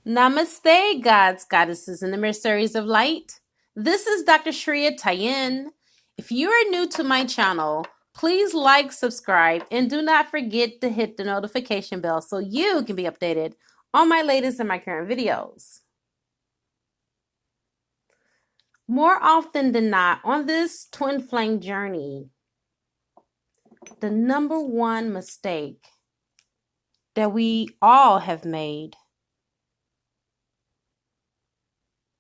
Namaste, gods, goddesses, and emissaries of light. This is Dr. Shreya Tayin. If you are new to my channel, please like, subscribe, and do not forget to hit the notification bell so you can be updated on my latest and my current videos. More often than not, on this twin flame journey, the number one mistake that we all have made,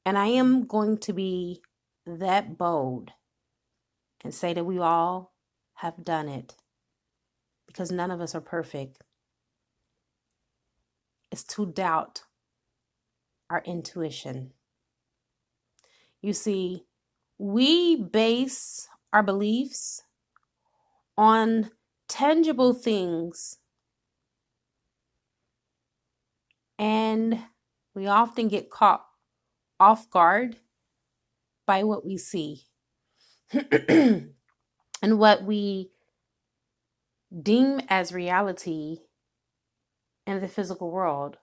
and I am going to be that bold and say that we all have done it because none of us are perfect, is to doubt our intuition. You see, we base our beliefs on tangible things, and we often get caught off guard by what we see and what we deem as reality in the physical world.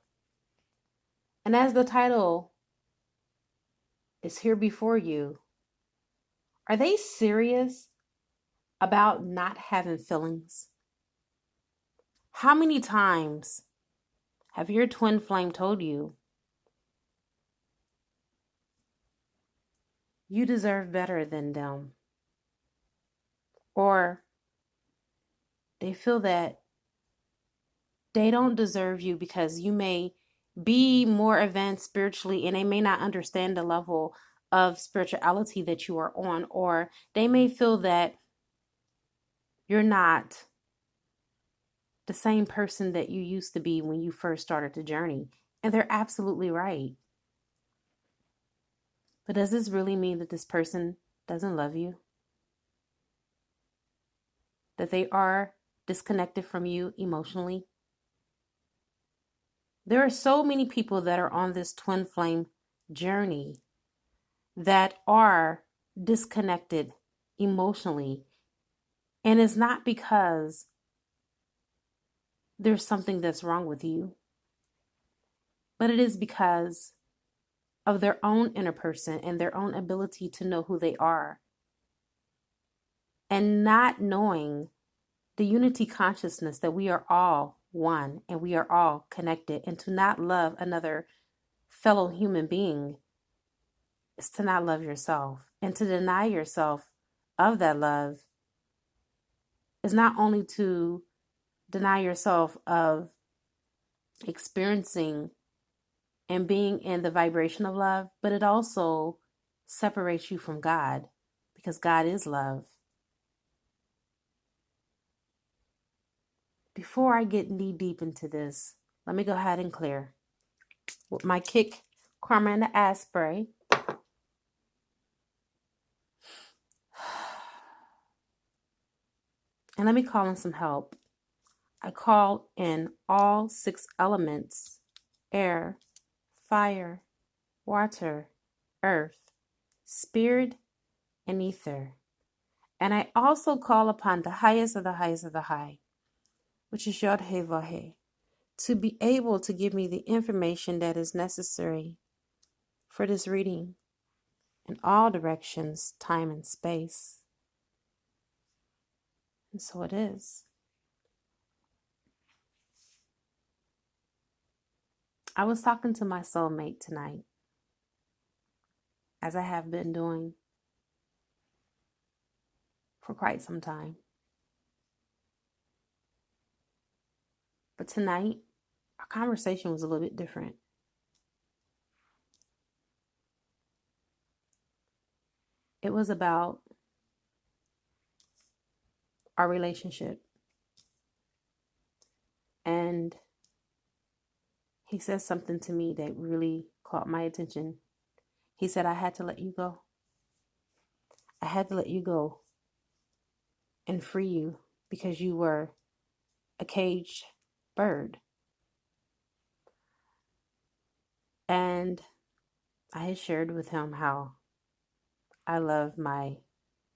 And as the title is here before you, are they serious about not having feelings? How many times have your twin flame told you you deserve better than them? Or they feel that they don't deserve you because you may be more advanced spiritually and they may not understand the level of spirituality that you are on, or they may feel that you're not the same person that you used to be when you first started the journey. And they're absolutely right. But does this really mean that this person doesn't love you? That they are disconnected from you emotionally? There are so many people that are on this twin flame journey that are disconnected emotionally. And it's not because there's something that's wrong with you, but it is because of their own inner person and their own ability to know who they are, and not knowing the unity consciousness that we are all one and we are all connected. And to not love another fellow human being is to not love yourself. And to deny yourself of that love is not only to deny yourself of experiencing and being in the vibration of love, but it also separates you from God, because God is love. Before I get knee deep into this, let me go ahead and clear with my Kick Karma in the Ass spray. And let me call in some help. I call in all 6 elements: air, fire, water, earth, spirit, and ether. And I also call upon the highest of the highest of the high, which is Yod He Vahe, to be able to give me the information that is necessary for this reading in all directions, time, and space. And so it is. I was talking to my soulmate tonight, as I have been doing for quite some time. But tonight, our conversation was a little bit different. It was about our relationship. And he said something to me that really caught my attention. He said, I had to let you go. I had to let you go and free you because you were a caged bird. And I had shared with him how I love my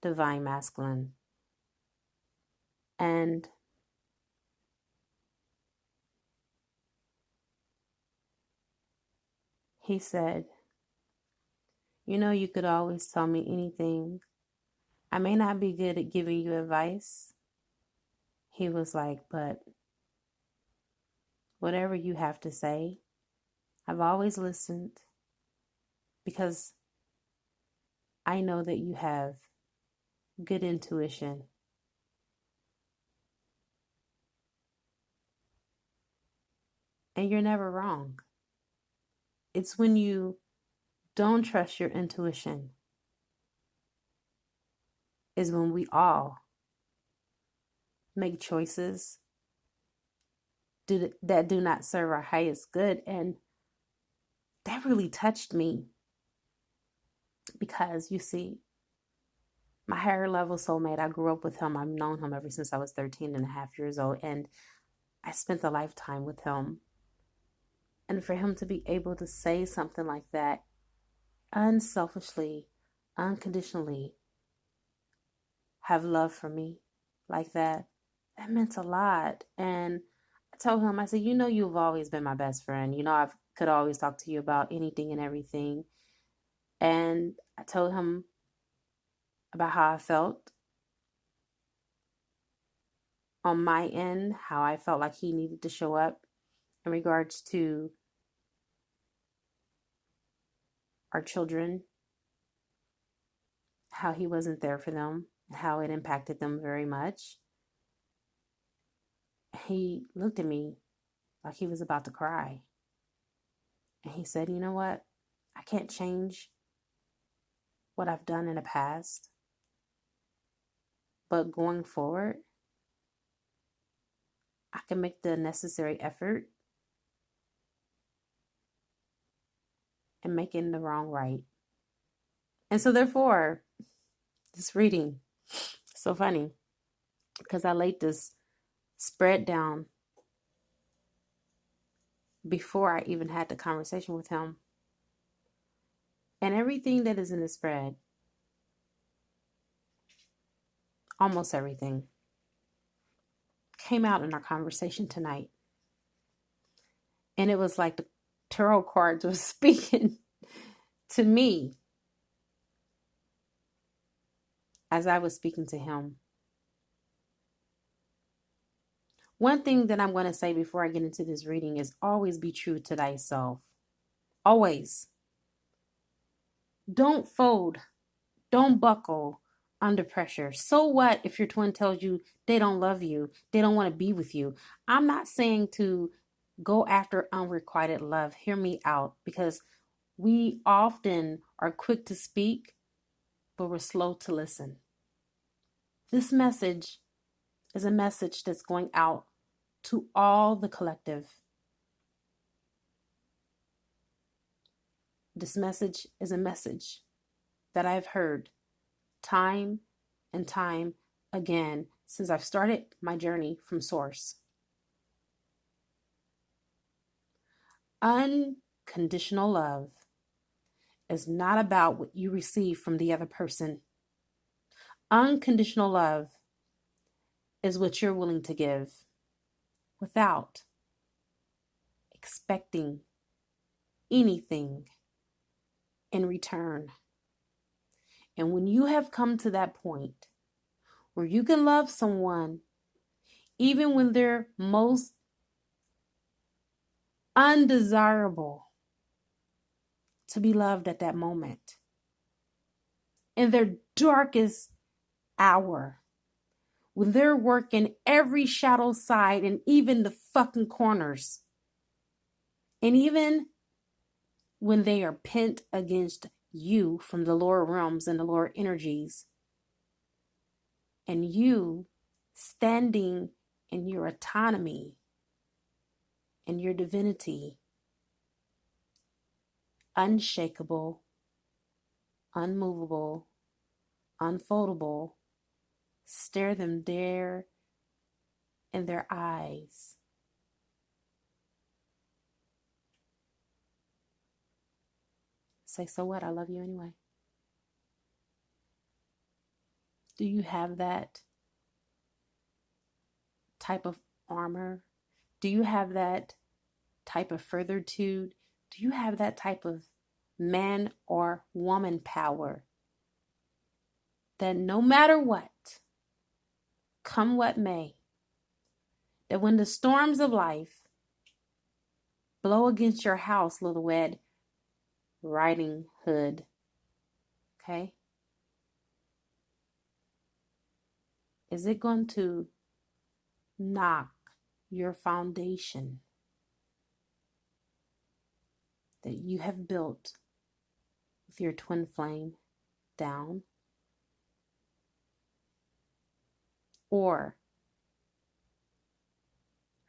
divine masculine. And He said, you know, you could always tell me anything. I may not be good at giving you advice. He was like, but whatever you have to say, I've always listened because I know that you have good intuition. And you're never wrong. It's when you don't trust your intuition is when we all make choices that do not serve our highest good. And that really touched me because, you see, my higher level soulmate, I grew up with him. I've known him ever since I was 13 and a half years old. And I spent a lifetime with him. And for him to be able to say something like that, unselfishly, unconditionally, have love for me like that, that meant a lot. And I told him, I said, you know, you've always been my best friend. You know, I could always talk to you about anything and everything. And I told him about how I felt on my end, how I felt like he needed to show up in regards to our children, how he wasn't there for them, how it impacted them very much. He looked at me like he was about to cry. And he said, you know what? I can't change what I've done in the past. But going forward, I can make the necessary effort and making the wrong right. And so therefore, this reading, so funny, because I laid this spread down before I even had the conversation with him. And everything that is in the spread, almost everything, came out in our conversation tonight. And it was like the tarot cards was speaking to me as I was speaking to him. One thing that I'm going to say before I get into this reading is always be true to thyself. Always. Don't fold. Don't buckle under pressure. So what if your twin tells you they don't love you, they don't want to be with you? I'm not saying to go after unrequited love. Hear me out, because we often are quick to speak, but we're slow to listen. This message is a message that's going out to all the collective. This message is a message that I've heard time and time again since I've started my journey from source. Unconditional love is not about what you receive from the other person. Unconditional love is what you're willing to give without expecting anything in return. And when you have come to that point where you can love someone even when they're most undesirable to be loved at that moment, in their darkest hour, when they're working every shadow side and even the fucking corners, and even when they are pent against you from the lower realms and the lower energies, and you standing in your autonomy and your divinity, unshakable, unmovable, unfoldable, stare them there in their eyes. Say, so what? I love you anyway. Do you have that type of armor? Do you have that type of furtitude Do you have that type of man or woman power that no matter what, come what may, that when the storms of life blow against your house, Little Red Riding Hood, okay? Is it going to knock your foundation that you have built with your twin flame down? Or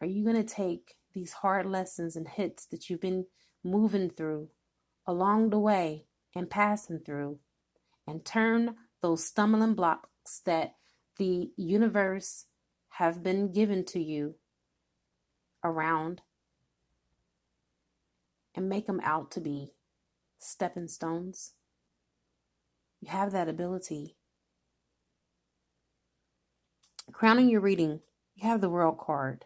are you going to take these hard lessons and hits that you've been moving through along the way and passing through and turn those stumbling blocks that the universe have been given to you around and make them out to be stepping stones? You have that ability. Crowning your reading, you have the World card.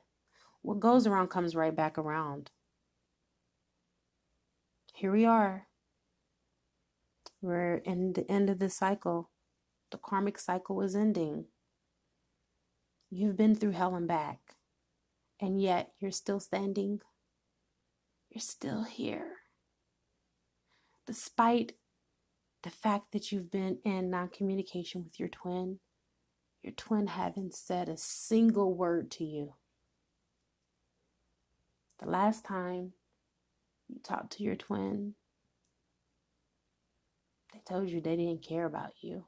What goes around comes right back around. Here we are. We're in the end of the cycle. The karmic cycle is ending. You've been through hell and back, and yet you're still standing. You're still here. Despite the fact that you've been in non-communication with your twin haven't said a single word to you. The last time you talked to your twin, they told you they didn't care about you.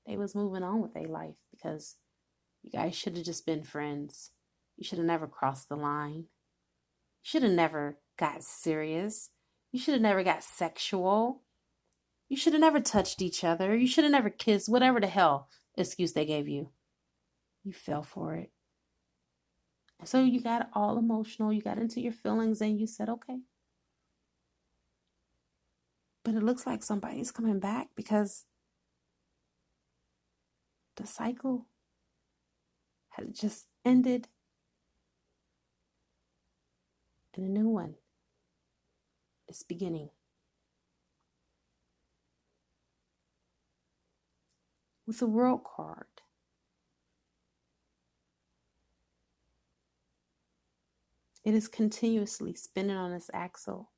They was moving on with their life because you guys should have just been friends. You should have never crossed the line. You should have never got serious. You should have never got sexual. You should have never touched each other. You should have never kissed, whatever the hell excuse they gave you. You fell for it. And so you got all emotional. You got into your feelings and you said, okay. But it looks like somebody's coming back because the cycle has just ended and a new one is beginning. With the World card, it is continuously spinning on its axle.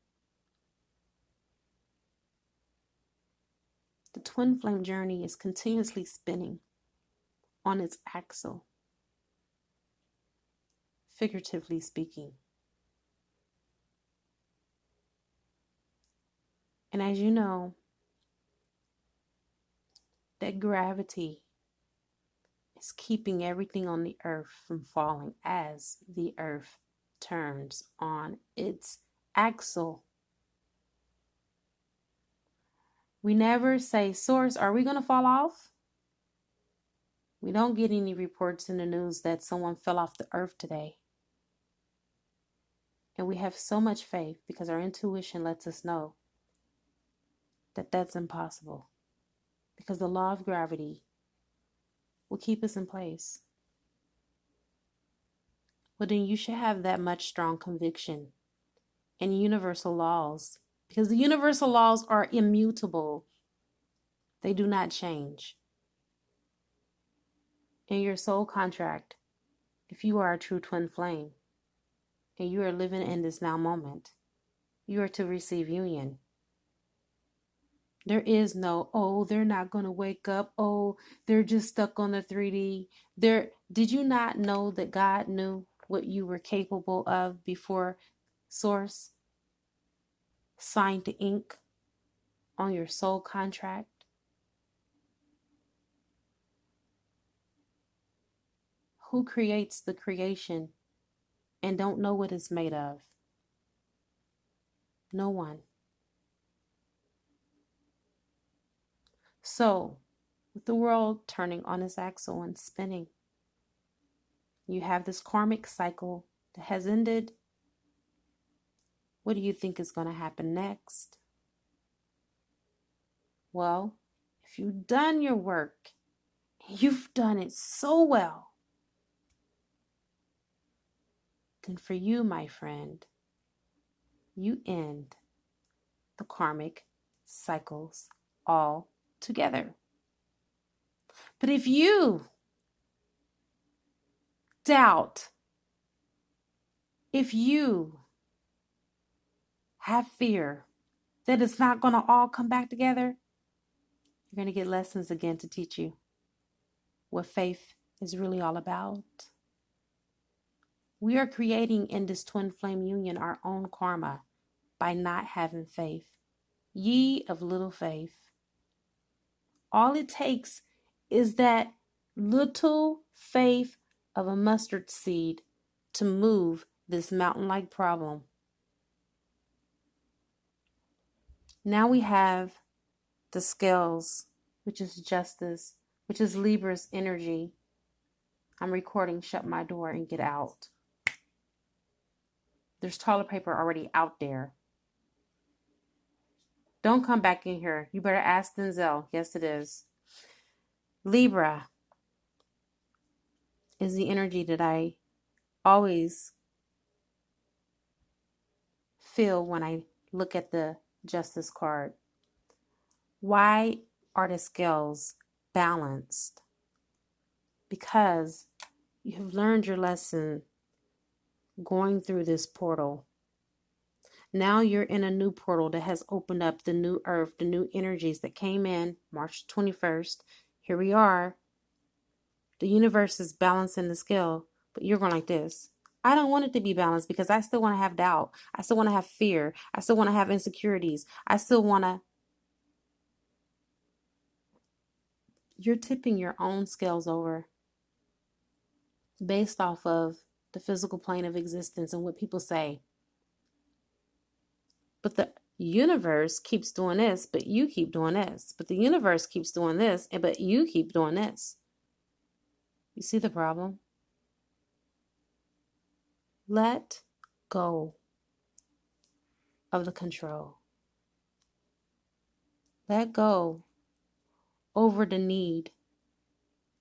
The twin flame journey is continuously spinning on its axle, figuratively speaking. And as you know, that gravity is keeping everything on the earth from falling as the earth turns on its axle. We never say, Source, are we going to fall off? We don't get any reports in the news that someone fell off the earth today. And we have so much faith because our intuition lets us know that that's impossible. Because the law of gravity will keep us in place. Well, then you should have that much strong conviction in universal laws. Because the universal laws are immutable. They do not change. In your soul contract, if you are a true twin flame, and you are living in this now moment, you are to receive union. There is no, oh, they're not going to wake up. Oh, they're just stuck on the 3D. Did you not know that God knew what you were capable of before Source signed the ink on your soul contract? Who creates the creation and don't know what it's made of? No one. So, with the world turning on its axle and spinning, you have this karmic cycle that has ended. What do you think is going to happen next? Well, if you've done your work, you've done it so well, then for you, my friend, you end the karmic cycles all together. But if you doubt, if you have fear that it's not going to all come back together, you're going to get lessons again to teach you what faith is really all about. We are creating in this twin flame union our own karma by not having faith. Ye of little faith. All it takes is that little faith of a mustard seed to move this mountain-like problem. Now we have the scales, which is justice, which is Libra's energy. I'm recording, shut my door and get out. There's toilet paper already out there. Don't come back in here. You better ask Denzel. Yes, it is. Libra is the energy that I always feel when I look at the Justice card. Why are the scales balanced? Because you have learned your lesson going through this portal. Now you're in a new portal that has opened up the new earth, the new energies that came in March 21st. Here we are. The universe is balancing the scale, but you're going like this. I don't want it to be balanced because I still want to have doubt. I still want to have fear. I still want to have insecurities. I still want to. You're tipping your own scales over based off of the physical plane of existence and what people say. But the universe keeps doing this, but you keep doing this. But the universe keeps doing this, but you keep doing this. You see the problem? Let go of the control. Let go over the need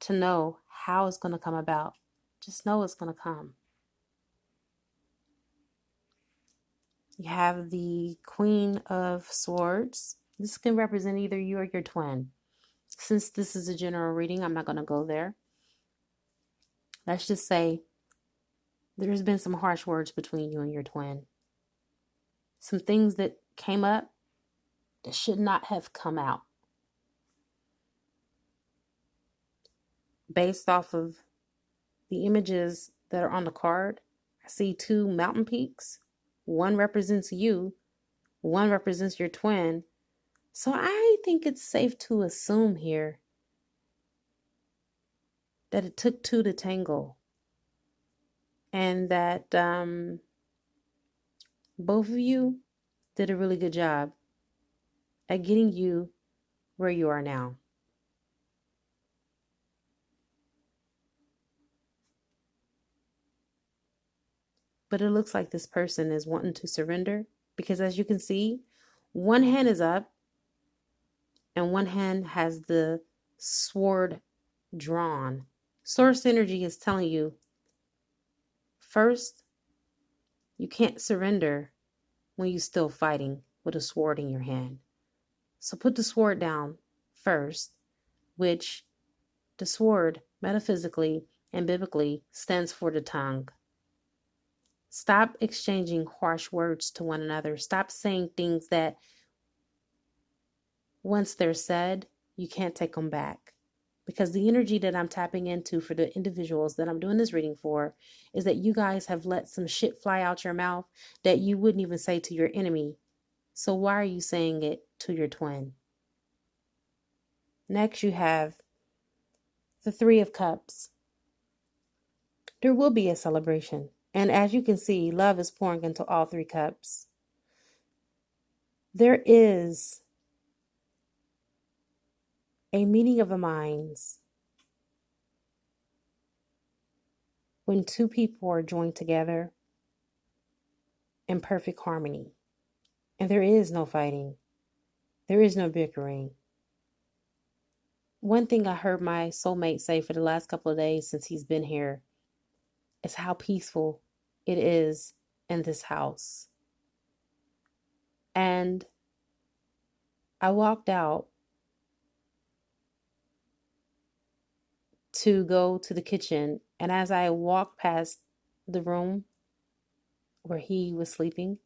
to know how it's going to come about. Just know it's going to come. You have the Queen of Swords. This can represent either you or your twin. Since this is a general reading, I'm not going to go there. Let's just say there's been some harsh words between you and your twin. Some things that came up that should not have come out. Based off of the images that are on the card, I see two mountain peaks. One represents you, one represents your twin. So I think it's safe to assume here that it took two to tangle. And that both of you did a really good job at getting you where you are now. But it looks like this person is wanting to surrender because as you can see, one hand is up and one hand has the sword drawn. Source energy is telling you, first, you can't surrender when you're still fighting with a sword in your hand. So put the sword down first, which the sword, metaphysically and biblically, stands for the tongue. Stop exchanging harsh words to one another. Stop saying things that once they're said, you can't take them back. Because the energy that I'm tapping into for the individuals that I'm doing this reading for is that you guys have let some shit fly out your mouth that you wouldn't even say to your enemy. So why are you saying it to your twin? Next, you have the Three of Cups. There will be a celebration. And as you can see, love is pouring into all three cups. There is a meeting of the minds when two people are joined together in perfect harmony. And there is no fighting. There is no bickering. One thing I heard my soulmate say for the last couple of days since he's been here is how peaceful it is in this house. And I walked out to go to the kitchen. And as I walked past the room where he was sleeping,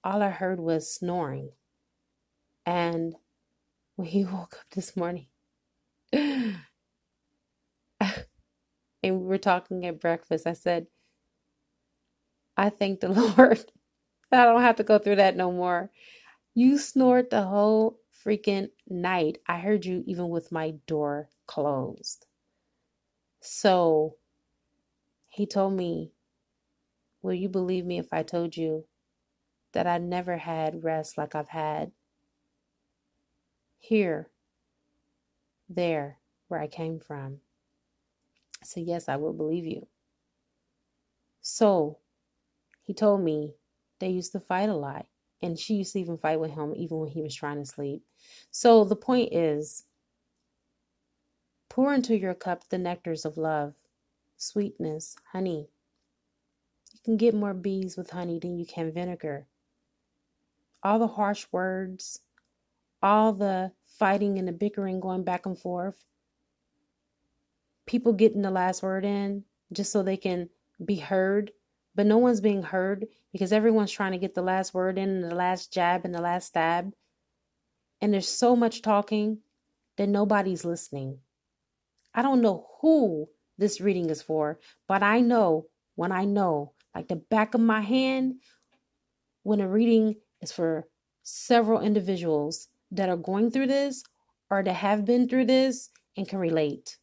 all I heard was snoring. And when he woke up this morning, and we were talking at breakfast, I said, I thank the Lord that I don't have to go through that no more. You snored the whole freaking night. I heard you even with my door closed. So he told me, will you believe me if I told you that I never had rest like I've had here, there, where I came from? I said, yes, I will believe you. So he told me they used to fight a lot. And she used to even fight with him even when he was trying to sleep. So the point is, pour into your cup the nectars of love, sweetness, honey. You can get more bees with honey than you can vinegar. All the harsh words, all the fighting and the bickering going back and forth, people getting the last word in just so they can be heard, but no one's being heard because everyone's trying to get the last word in and the last jab and the last stab. And there's so much talking that nobody's listening. I don't know who this reading is for, but I know when I know, like the back of my hand, when a reading is for several individuals that are going through this or that have been through this and can relate.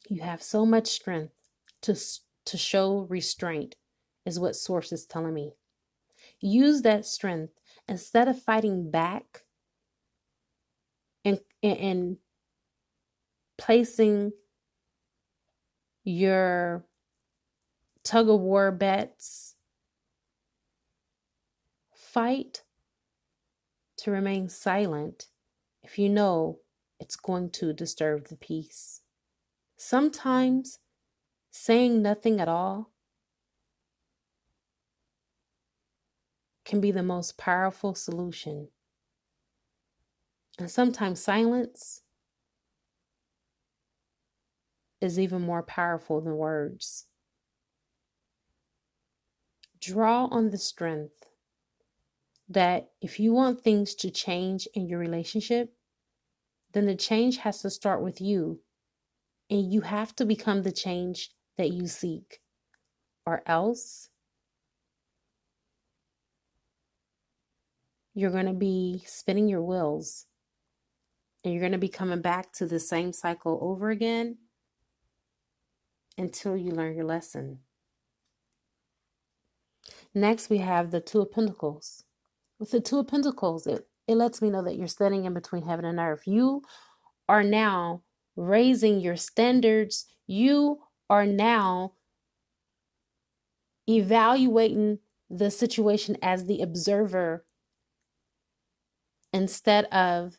You have so much strength to show restraint, is what Source is telling me. Use that strength instead of fighting back and placing your tug of war bets. Fight to remain silent if you know it's going to disturb the peace. Sometimes saying nothing at all can be the most powerful solution. And sometimes silence is even more powerful than words. Draw on the strength that if you want things to change in your relationship, then the change has to start with you. And you have to become the change that you seek. Or else you're going to be spinning your wheels. And you're going to be coming back to the same cycle over again until you learn your lesson. Next, we have the Two of Pentacles. With the Two of Pentacles, it lets me know that you're standing in between heaven and earth. You are now raising your standards. You are now evaluating the situation as the observer instead of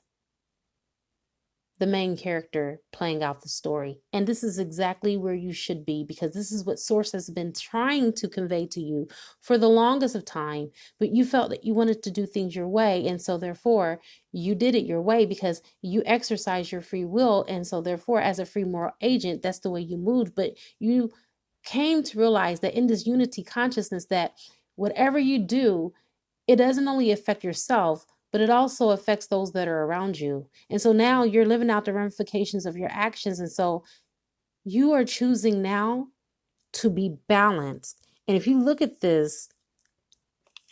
the main character playing out the story. And this is exactly where you should be, because this is what Source has been trying to convey to you for the longest of time. But you felt that you wanted to do things your way. And so therefore, you did it your way because you exercise your free will. And so therefore, as a free moral agent, that's the way you moved. But you came to realize that in this unity consciousness, that whatever you do, it doesn't only affect yourself, but it also affects those that are around you. And so now you're living out the ramifications of your actions. And so you are choosing now to be balanced. And if you look at this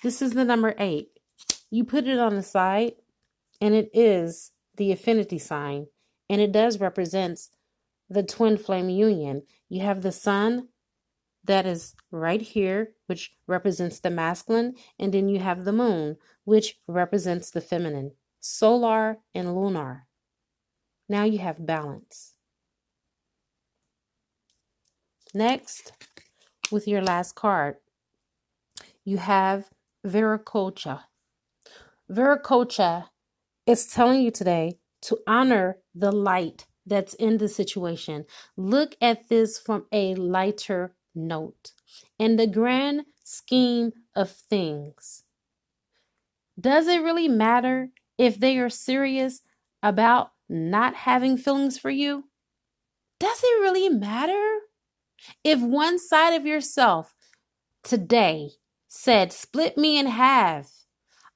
is the number 8. You put it on the side and it is the affinity sign. And it does represent the twin flame union. You have the sun that is right here, which represents the masculine. And then you have the moon, which represents the feminine, solar and lunar. Now you have balance. Next, with your last card, you have Viracocha. Viracocha is telling you today to honor the light that's in the situation. Look at this from a lighter note. In the grand scheme of things. Does it really matter if they are serious about not having feelings for you? Does it really matter? If one side of yourself today said, split me in half,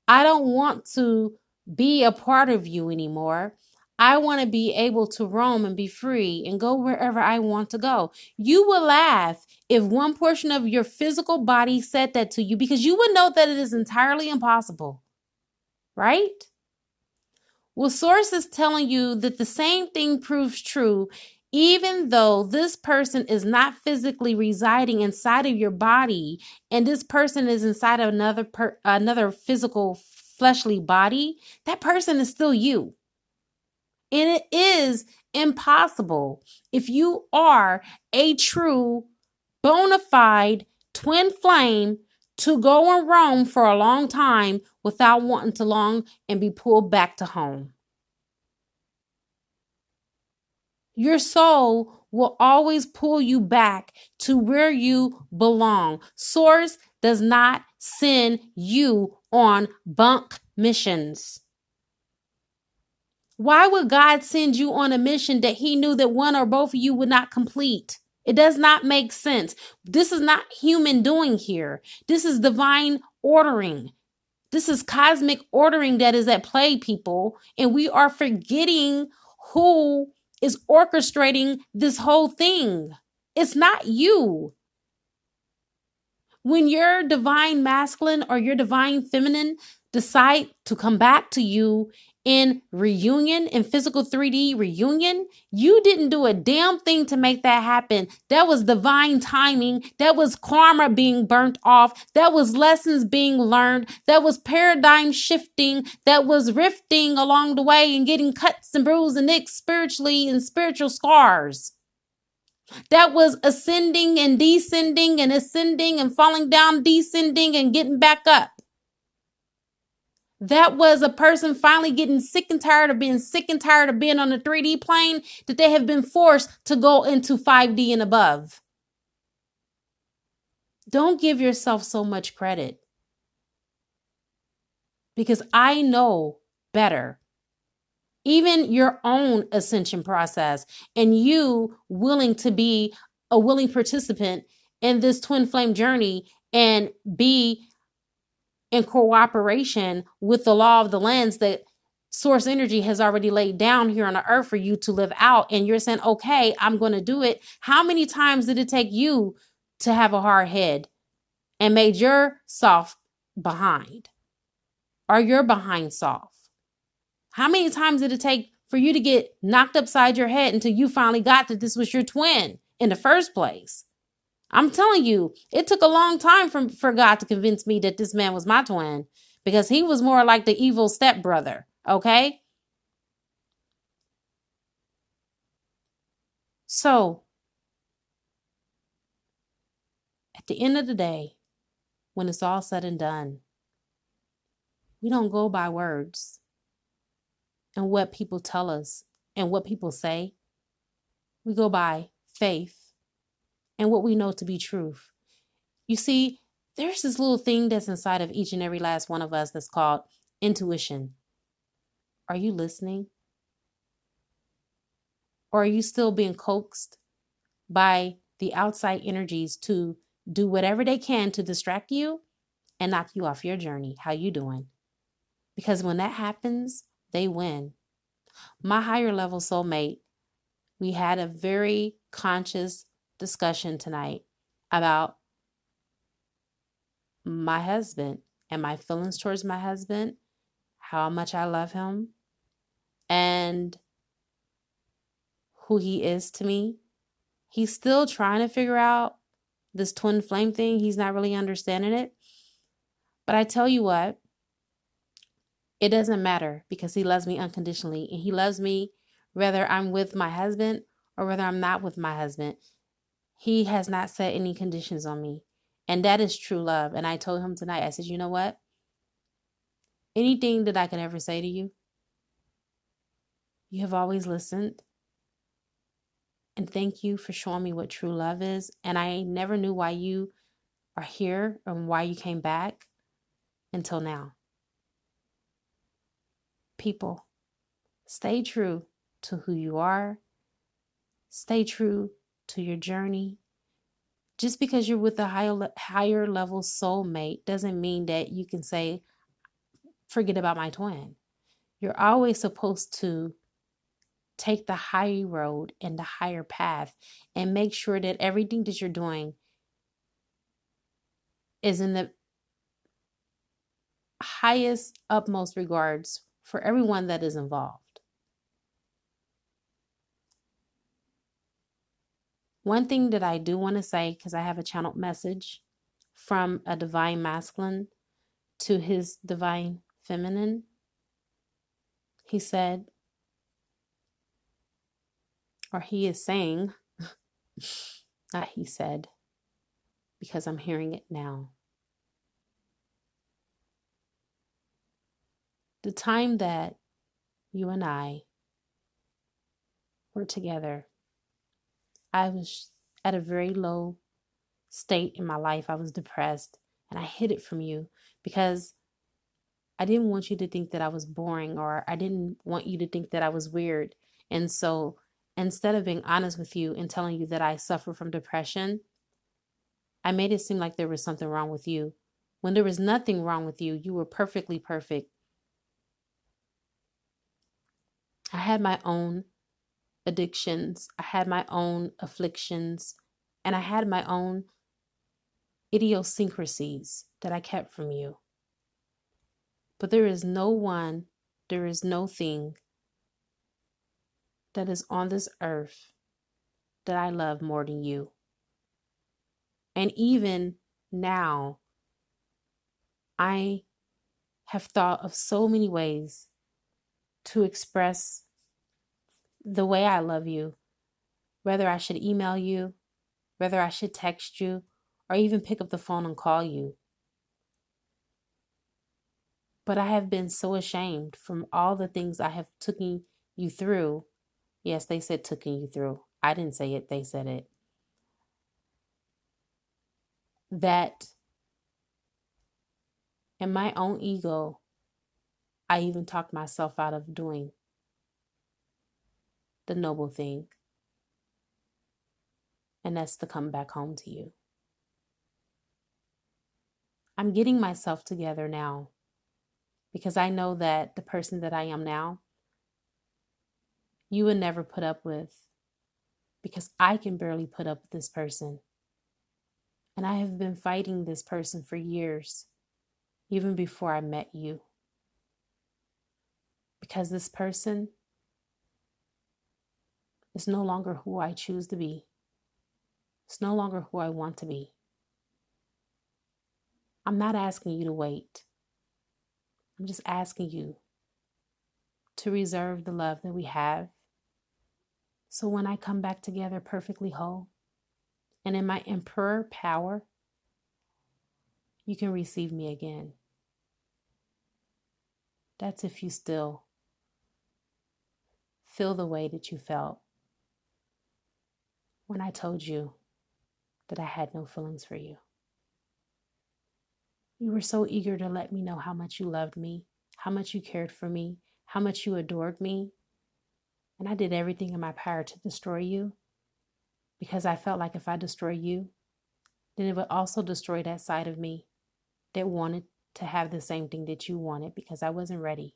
I don't want to be a part of you anymore. I want to be able to roam and be free and go wherever I want to go. You will laugh if one portion of your physical body said that to you, because you would know that it is entirely impossible, right? Well, Source is telling you that the same thing proves true, even though this person is not physically residing inside of your body, and this person is inside of another physical fleshly body. That person is still you. And it is impossible, if you are a true bona fide twin flame, to go and roam for a long time without wanting to long and be pulled back to home. Your soul will always pull you back to where you belong. Source does not send you on bunk missions. Why would God send you on a mission that he knew that one or both of you would not complete? It does not make sense. This is not human doing here. This is divine ordering. This is cosmic ordering that is at play, people. And we are forgetting who is orchestrating this whole thing. It's not you. When your divine masculine or your divine feminine decide to come back to you in reunion, in physical 3D reunion, you didn't do a damn thing to make that happen. That was divine timing. That was karma being burnt off. That was lessons being learned. That was paradigm shifting. That was rifting along the way and getting cuts and bruises and nicks spiritually and spiritual scars. That was ascending and descending and ascending and falling down, descending and getting back up. That was a person finally getting sick and tired of being on the 3D plane, that they have been forced to go into 5D and above. Don't give yourself so much credit, because I know better. Even your own ascension process, and you willing to be a willing participant in this twin flame journey and be in cooperation with the law of the lands that source energy has already laid down here on the earth for you to live out. And you're saying, okay, I'm going to do it. How many times did it take you to have a hard head and made your soft behind, or your behind soft? How many times did it take for you to get knocked upside your head until you finally got that this was your twin in the first place? I'm telling you, it took a long time for God to convince me that this man was my twin, because he was more like the evil stepbrother, okay? So, at the end of the day, when it's all said and done, we don't go by words and what people tell us and what people say. We go by faith and what we know to be truth. You see, there's this little thing that's inside of each and every last one of us that's called intuition. Are you listening? Or are you still being coaxed by the outside energies to do whatever they can to distract you and knock you off your journey? How you doing? Because when that happens, they win. My higher level soulmate, we had a very conscious discussion tonight about my husband and my feelings towards my husband, how much I love him, and who he is to me. He's still trying to figure out this twin flame thing. He's not really understanding it. But I tell you what, it doesn't matter, because he loves me unconditionally, and he loves me whether I'm with my husband or whether I'm not with my husband. He has not set any conditions on me. And that is true love. And I told him tonight, I said, you know what? Anything that I can ever say to you, you have always listened. And thank you for showing me what true love is. And I never knew why you are here and why you came back until now. People, stay true to who you are. Stay true to your journey. Just because you're with a higher level soulmate doesn't mean that you can say, forget about my twin. You're always supposed to take the high road and the higher path and make sure that everything that you're doing is in the highest, utmost regards for everyone that is involved. One thing that I do want to say, because I have a channeled message from a divine masculine to his divine feminine, he said, or he is saying, not he said, because I'm hearing it now. The time that you and I were together, I was at a very low state in my life. I was depressed, and I hid it from you because I didn't want you to think that I was boring, or I didn't want you to think that I was weird. And so instead of being honest with you and telling you that I suffer from depression, I made it seem like there was something wrong with you. When there was nothing wrong with you, you were perfectly perfect. I had my own addictions. I had my own afflictions, and I had my own idiosyncrasies that I kept from you. But there is no one, there is no thing that is on this earth that I love more than you. And even now, I have thought of so many ways to express the way I love you, whether I should email you, whether I should text you, or even pick up the phone and call you. But I have been so ashamed from all the things I have taken you through. Yes, they said taken you through. I didn't say it, they said it. That in my own ego, I even talked myself out of doing the noble thing. And that's to come back home to you. I'm getting myself together now because I know that the person that I am now, you would never put up with, because I can barely put up with this person. And I have been fighting this person for years, even before I met you. Because this person is no longer who I choose to be. It's no longer who I want to be. I'm not asking you to wait. I'm just asking you to reserve the love that we have. So when I come back together perfectly whole and in my emperor power, you can receive me again. That's if you still feel the way that you felt when I told you that I had no feelings for you. You were so eager to let me know how much you loved me, how much you cared for me, how much you adored me. And I did everything in my power to destroy you, because I felt like if I destroy you, then it would also destroy that side of me that wanted to have the same thing that you wanted, because I wasn't ready.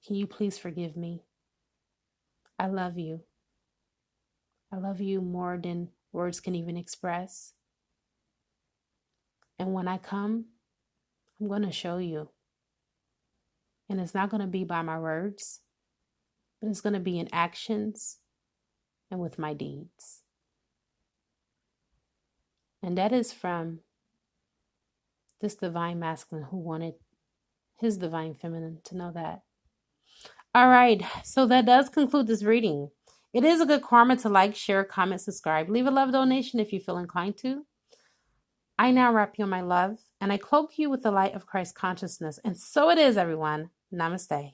Can you please forgive me? I love you. I love you more than words can even express. And when I come, I'm going to show you. And it's not going to be by my words, but it's going to be in actions and with my deeds. And that is from this divine masculine who wanted his divine feminine to know that. All right, so that does conclude this reading. It is a good karma to like, share, comment, subscribe. Leave a love donation if you feel inclined to. I now wrap you in my love, and I cloak you with the light of Christ consciousness. And so it is, everyone. Namaste.